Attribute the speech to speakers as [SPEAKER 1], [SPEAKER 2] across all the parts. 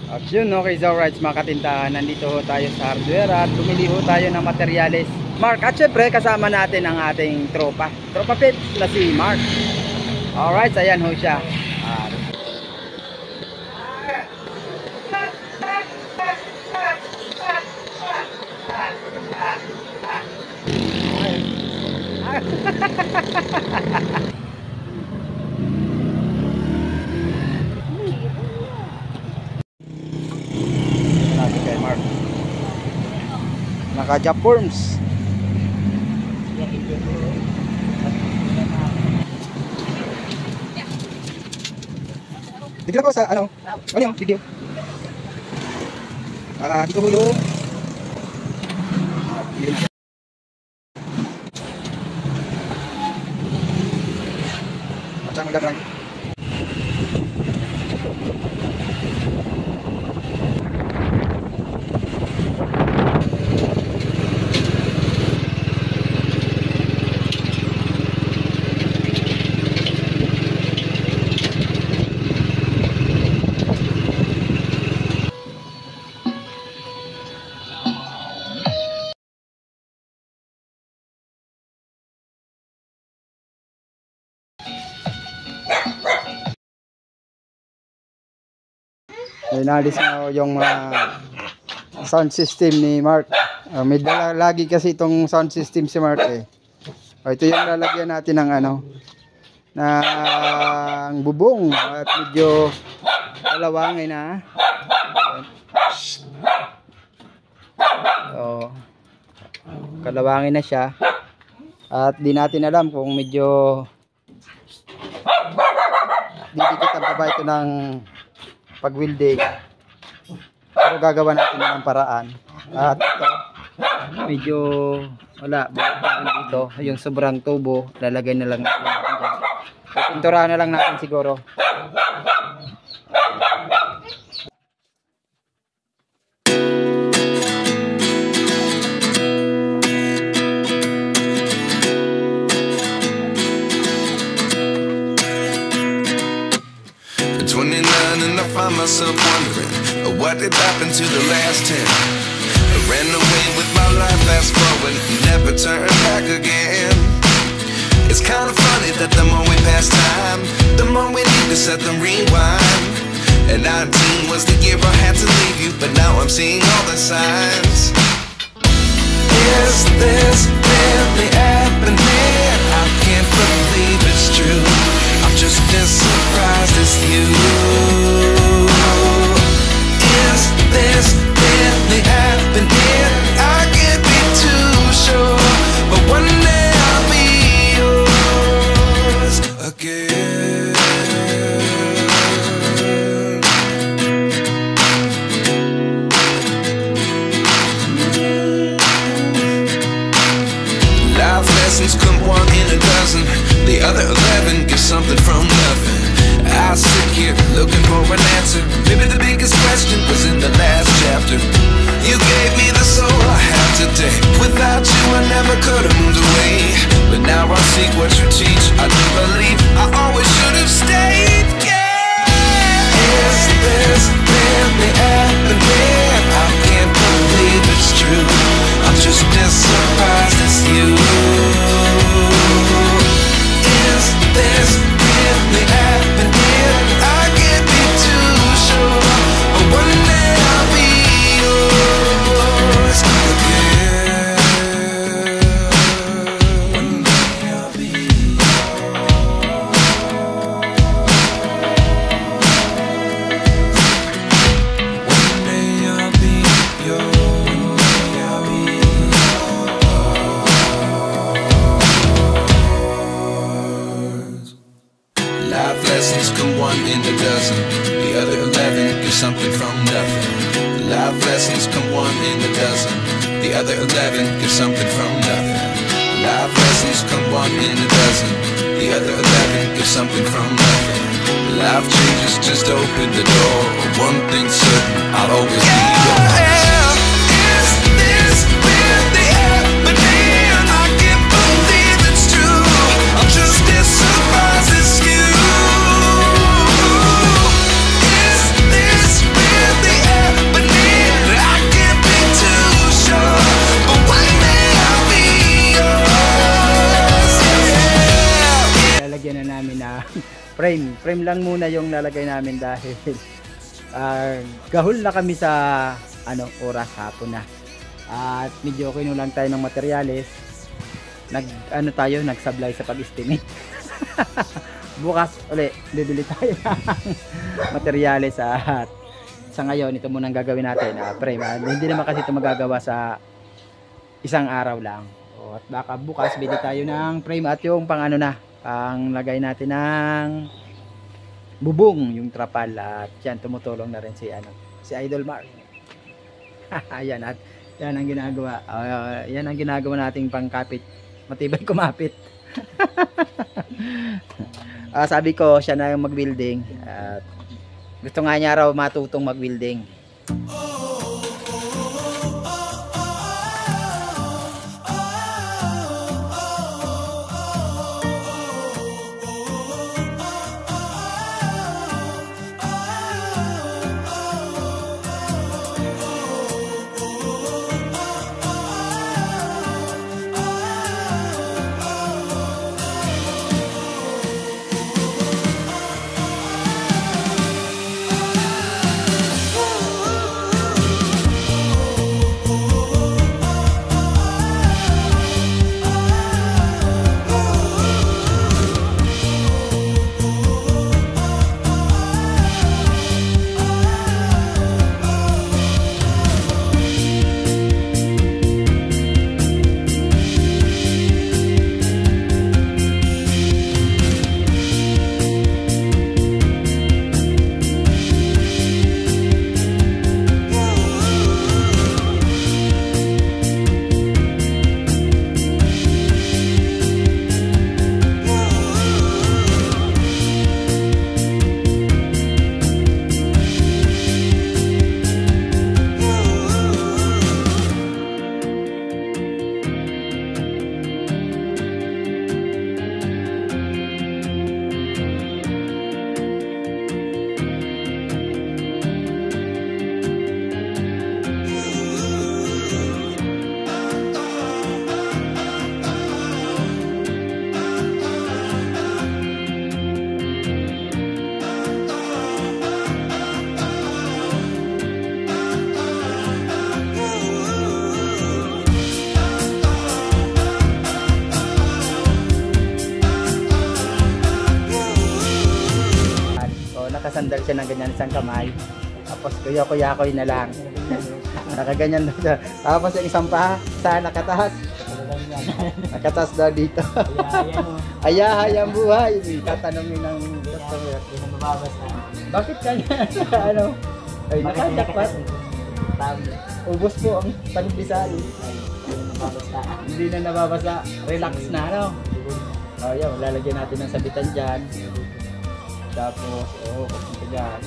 [SPEAKER 1] At yun, okay, so right mga katindahan, nandito ho tayo sa hardware at bumili ho tayo ng materyales, Mark. At syempre kasama natin ang ating tropa Pips na si Mark. Alright, so ayan ho siya. Naka-job forms. Dito ko sa ano yung video. Dito ko yung macam udah lagi. Inalis na yung sound system ni Mark. May dala lagi kasi itong sound system si Mark eh. Ito yung lalagyan natin ng ng bubong at medyo kalawangin na. So, kalawangin na siya. At di natin alam kung medyo didikitan pa ba ito ng pag-welding, pero gagawa natin ng paraan. At ito medyo wala dito, yung sobrang tubo lalagay na lang natin dyan. Pinturahan na lang natin siguro.
[SPEAKER 2] Find myself wondering what did happen to the last 10. I ran away with my life, fast forward, never turn back again. It's kind of funny that the more we pass time, the more we need to set them rewind. And 19 was the year I had to leave you, but now I'm seeing all the signs. Is this really happening? I can't believe it's true. I'm just as surprised as you. Is this really happening? I can't be too sure, but one day I'll be yours again. Life lessons come one in a dozen, the other 11 get something from nothing. I sit here looking for an answer. Maybe the biggest question was in the last chapter. You gave me the soul I have today. Without you I never could have moved away. But now I see what you teach. I do believe I always should have stayed. Yeah. Is this really happening? I can't believe it's true. I'm just as surprised as you. Is this really happening? I can't be too sure, but one day I'll be yours again. One day I'll be yours. One day I'll be yours. One day I'll be yours. Life lessons come one in a dozen, the other 11 get something from nothing. Life lessons come one in a dozen, the other 11 get something from nothing. Life lessons come one in a dozen, the other 11 get something from nothing. Life changes just open the door. One thing's certain, I'll always be yours. Is this really happening? I can't believe it's true. I'm just as surprised as you. Is this really
[SPEAKER 1] frame lang muna yung lalagay namin dahil gahol na kami sa oras, hapon na. At medyo kinulang tayo ng materyales. Nagsablay sa pag-estimate. Bukas uli bibili tayo ng materyales at sa ngayon ito muna ang gagawin natin, frame. Hindi naman kasi ito magagawa sa isang araw lang. At baka bukas bili tayo ng frame at yung pang lagay natin ng bubong, yung trapal. At yan, tumutulong na rin si Idol Mark. Ayan, at yan ang ginagawa. Yan ang ginagawa nating pangkapit. Matibay kumapit. Sabi ko siya na yung mag-building at gusto nga niya raw matutong mag-building. Nakasandal siya ng ganyan isang kamay. Tapos kuya-kuya-kuy na lang. Nakaganyan na siya. Tapos yung isang paa sa nakataas. Nakataas daw dito. Ayahay ang buhay. Tatanungin ng customer. Bakit kanya? Ay, nakajakpat. Ubos po ang panibisal. Hindi na nababasa. Relax na, yan, lalagyan natin ng sabitan dyan. Tapos, papunta dyan.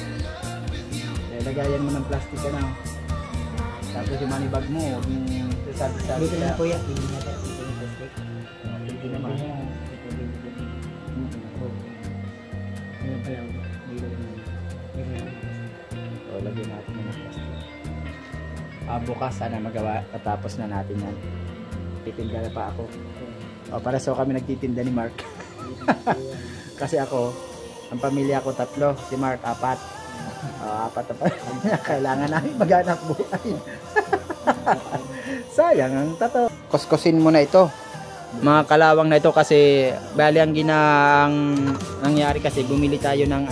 [SPEAKER 1] Lagayan mo ng plastic Tapos yung money bag mo, yung sabi-sabi.
[SPEAKER 3] Dito na po yan, hindi natin yung plastic.
[SPEAKER 1] Hindi naman. Lagyan natin ng plastic. Bukas sana magawa, tatapos na natin yan. Titinda na pa ako. Para so kami nagtitinda ni Mark. Kasi ako, ang pamilya ko 3, si Mark 4. 4 na pa. Kailangan namin maghanap buhay. Sayang ang tato. Kuskusin mo na ito. Mga kalawang na ito kasi bali ang nangyari kasi bumili tayo ng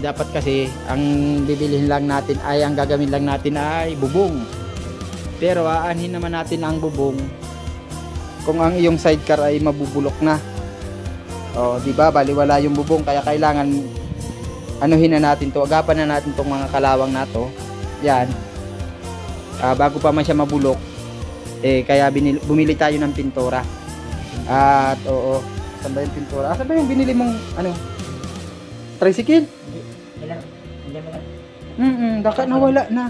[SPEAKER 1] dapat kasi ang bibilihin lang natin ay ang gagawin lang natin ay bubong. Pero aanhin naman natin ang bubong kung ang iyong sidecar ay mabubulok na. Di ba? Baliwala yung bubong kaya kailangan anuhin na natin to, agapan na natin tong mga kalawang na to. Yan. Bago pa man siya mabulok, kaya bumili tayo ng pintura. At saan ba yung pintura? Saan ba yung binili mong tricycle? Baka nawala na.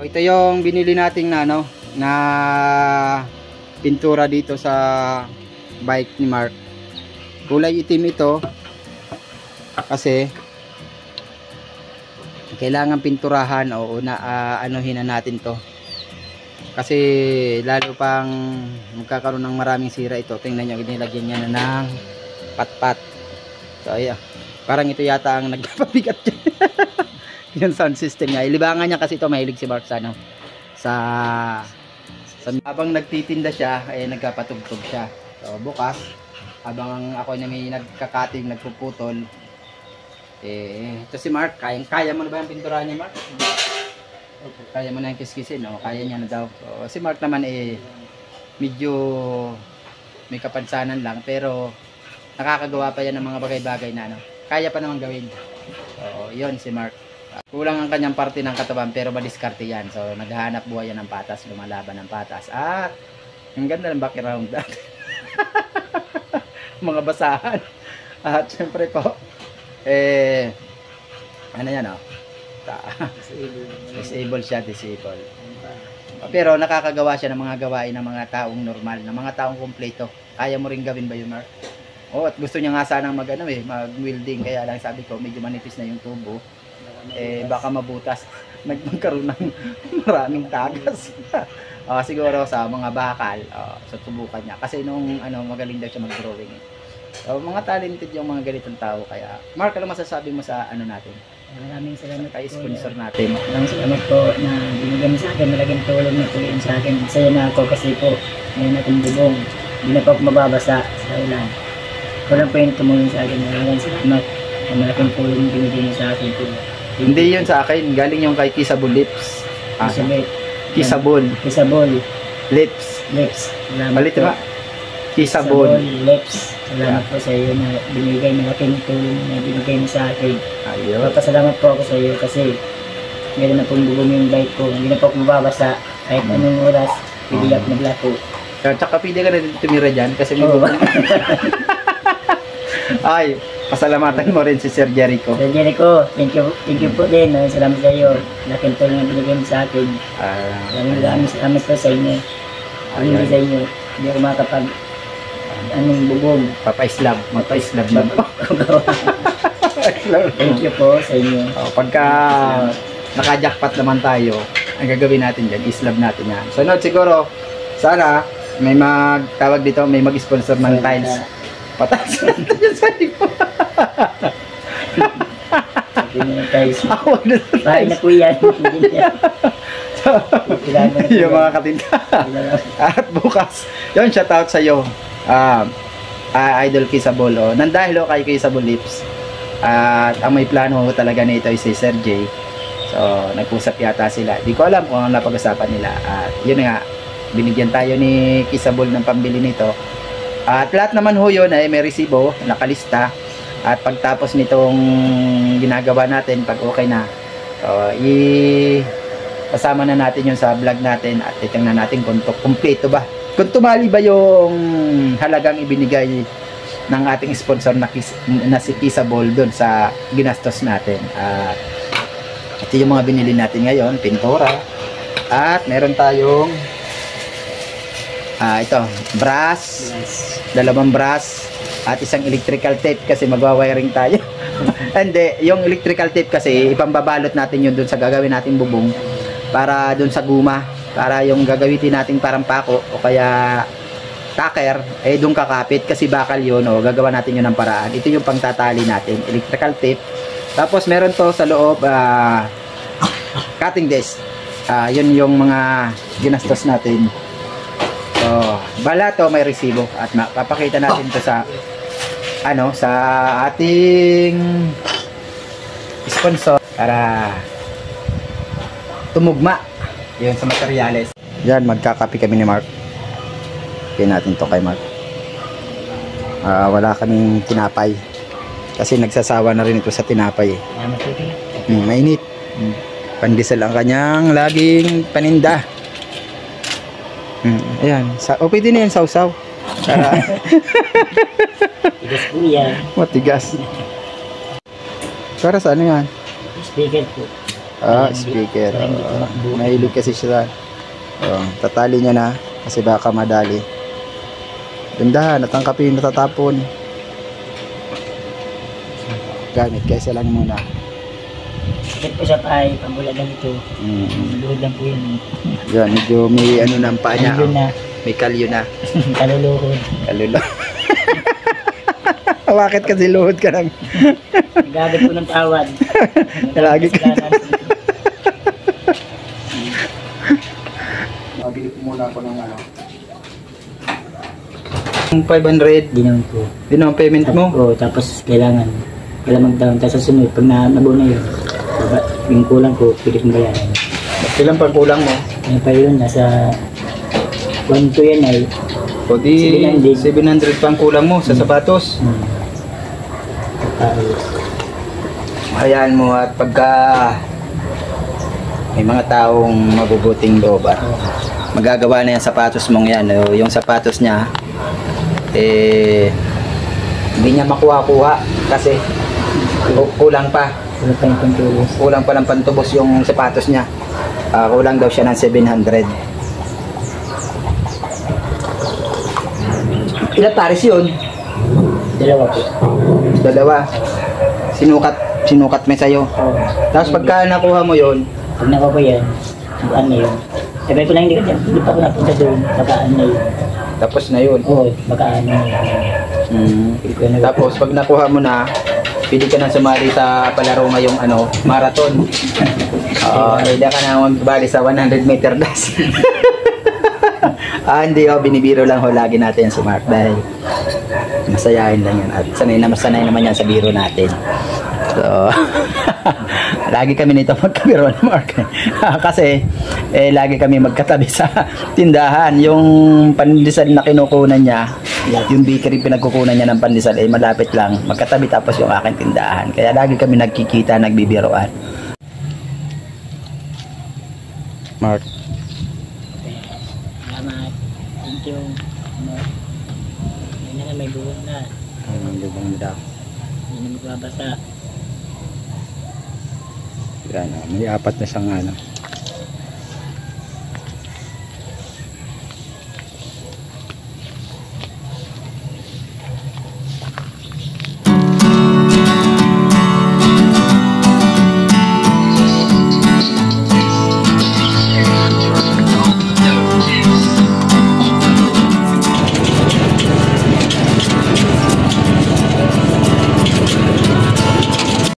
[SPEAKER 1] Ito yung binili nating na pintura dito sa bike ni Mark. Kulay itim ito kasi kailangan pinturahan anuhin na natin to kasi lalo pang magkakaroon ng maraming sira ito. Tingnan nyo, nilagyan niya na ng Pat-pat. So, ayan. Parang ito yata ang nagpapabigat dyan. Yung sound system niya. Ilibangan niya kasi ito, mahilig si Mark sa ano. Habang nagtitinda siya, eh nagkapatugtog siya. So, bukas, habang ako na may nagkakating, nagpuputol, eh, ito si Mark, kaya mo na ba yung pinturahan niya, Mark? Kaya mo na yung kiskisin, no? Kaya niya na daw. So, si Mark naman, eh, medyo may kapansanan lang, pero nakakagawa pa yan ng mga bagay-bagay na, ano, kaya pa naman gawin. So, yun si Mark. Kulang ang kanyang parte ng katawan pero madiskarte yan. So naghahanap buhay yan ng patas, lumalaban ng patas. At ang ganda ng background natin. Mga basahan. At syempre po, ano yan o? Disable siya, disable. Pero nakakagawa siya ng mga gawain ng mga taong normal, ng mga taong kumpleto. Kaya mo rin gawin ba yun, Mark? Oh, at gusto niya nga sanang mag-welding, kaya lang sabi ko medyo manipis na yung tubo. Baka mabutas. Magkaroon ng maraming tagas. Siguro sa mga bakal, sa tubukan niya. Kasi nung magaling daw siya mag-drawing. So, mga talented yung mga ganitong tao. Kaya, Mark, ano masasabi mo sa natin?
[SPEAKER 3] Maraming salamat
[SPEAKER 1] Kay
[SPEAKER 3] po.
[SPEAKER 1] sponsor natin.
[SPEAKER 3] Maraming salamat po na binigyan sa akin. Malaking tulong na tuloy sa akin. Saya na ako kasi po ngayon natin bubong. Hindi na po ako mababasa sa ulan. Walang po yung tumulong sa akin. Maraming salamat. Malaking tulong binigyan niyo sa akin po.
[SPEAKER 1] Hindi yun sa akin. Galing yung kay Kissable Lips. Kissable Lips.
[SPEAKER 3] Salamat
[SPEAKER 1] Malit
[SPEAKER 3] po.
[SPEAKER 1] ba? Kissable
[SPEAKER 3] Lips. Salamat po sa iyo na binigay malaking tulong na binigay mo sa akin.
[SPEAKER 1] Ayun.
[SPEAKER 3] Papasalamat po ako sa iyo kasi meron na pong bubong yung bike ko. Hindi na po ako mababasa kahit anong oras. Pwede ako maglako.
[SPEAKER 1] Tsaka pwede ka na din tumira dyan kasi may
[SPEAKER 3] Oo.
[SPEAKER 1] bubong. Ay, pasalamatan mo rin si Sir Jericho.
[SPEAKER 3] Sir Jericho, thank you po din. Salamat sa iyo. Laking tulong na binigay mo sa akin. Maraming salamat po sa inyo. Hindi sa inyo. Hindi ako makapag bubong.
[SPEAKER 1] Papa-Islam na.
[SPEAKER 3] Thank you po sa inyo.
[SPEAKER 1] Pagka naka-jackpot naman tayo, ang gagawin natin dyan, islab natin yan. So, siguro, sana may magtawag dito, may mag-sponsor ng tiles. Pataas natin yan sa ko. Awag na sa
[SPEAKER 3] Bahay na po yan.
[SPEAKER 1] yung mga katinda. At bukas, yun, shout out sa iyo. Idol Kissable. Nandahil kay Kissable Lips. At ang may plano talaga nito ay si Sir J. So, nag-usap yata sila. Di ko alam kung ang napag-usapan nila. At yun nga, binigyan tayo ni Kissable ng pambili nito. At lahat naman ho yun ay may resibo, nakalista. At pagtapos nitong ginagawa natin, pag okay na, kasama na natin yun sa vlog natin at titingnan natin kung kumpleto ba. Kung tumali ba yung halagang ibinigay ng ating sponsor na si Kissable doon sa ginastos natin. Ito yung mga binili natin ngayon, pintura. At meron tayong ito, brass, dalawang brass at isang electrical tape kasi magwa-wiring tayo. Hindi, yung electrical tape kasi ipambabalot natin yun dun sa gagawin nating bubong para dun sa guma, para yung gagawitin nating parang pako o kaya tacker, dun kakapit kasi bakal yun, gagawa natin yun ng paraan. Ito yung pangtatali natin, electrical tape. Tapos meron to sa loob, cutting desk. Yun yung mga ginastos natin. So, bala to may resibo at papakita natin to sa sa ating sponsor para tumugma yun sa materyales. Yan, magkakapi kami ni Mark. Kaya natin to kay Mark. Wala kaming tinapay kasi nagsasawa na rin ito sa tinapay. Mainit. Pandesal ang kanyang laging paninda. Ayan, pwede na yan sausaw.
[SPEAKER 3] Tigas po yan.
[SPEAKER 1] Matigas. Para sa ano yan?
[SPEAKER 3] Speaker po.
[SPEAKER 1] Speaker. Mahilig kasi siya. Tatali niya na kasi baka madali. Gandahan, natangkapin, natatapon. Gamit, kaysa lang muna.
[SPEAKER 3] Bakit po siya ay pambulagan ito? Luhod lang po yun.
[SPEAKER 1] Yan, medyo may ano na ang paa niya.
[SPEAKER 3] Kalyo na.
[SPEAKER 1] May kalyo na.
[SPEAKER 3] Kaluluhod.
[SPEAKER 1] Kalulo. Bakit kasi luhod ka ng...
[SPEAKER 3] Nagagad ko ng tawad.
[SPEAKER 1] Lagi ka. Mabili ko muna ako ng ano. 500.
[SPEAKER 3] Di naman po.
[SPEAKER 1] Yun ang payment mo?
[SPEAKER 3] Oo, tapos kailangan mag-down. Tapos sa sunod, pag nabuo na yun, yung kulang ko, pwede kong bayaran.
[SPEAKER 1] Ilang pagkulang mo?
[SPEAKER 3] Ano pa yun, nasa 1 to yan ay.
[SPEAKER 1] O di 700 pang kulang mo sa sapatos.
[SPEAKER 3] Tapos,
[SPEAKER 1] Hayaan mo at pagka may mga taong mabubuting loob at magagawa na yung sapatos mong yan. O, yung sapatos niya, hindi niya makuha-kuha kasi kulang pa.
[SPEAKER 3] wala pa yung pantulong.
[SPEAKER 1] Kulang pa ng pantubos yung sapatos niya. Kulang daw siya ng 700. Ilang pares yun?
[SPEAKER 3] Dalawa po.
[SPEAKER 1] Dalawa. Sinukat mo sa'yo.
[SPEAKER 3] Oo.
[SPEAKER 1] Tapos pagka nakuha mo yun,
[SPEAKER 3] Pag nakuha ko yan, ano na yun. Sabi ko lang, hindi pa ako napunta doon. Baka ano na yun.
[SPEAKER 1] tapos na yun.
[SPEAKER 3] Oo, baka ano na yun. Hindi ko na.
[SPEAKER 1] Tapos pag nakuha mo na, pili ka na sumali sa palaro ngayong marathon. Hindi ka na magbali sa 100 meter dash. Hindi binibiro lang ho lagi natin sa Mark dahil masayahin lang yan at sanay naman yan sa biro natin. So, lagi kami nito magkabiro ni Mark. Kasi, lagi kami magkatabi sa tindahan. Yung pandesal na kinukunan niya, yung bakery pinagkukunan niya ng pandesal, malapit lang. Magkatabi tapos yung aking tindahan. Kaya lagi kami nagkikita, nagbibiroan. Mark.
[SPEAKER 3] Salamat. Thank you. Yun na, may buwan na.
[SPEAKER 1] Lubang daw.
[SPEAKER 3] Hindi na magbabasa.
[SPEAKER 1] Yan, may 4 na siyang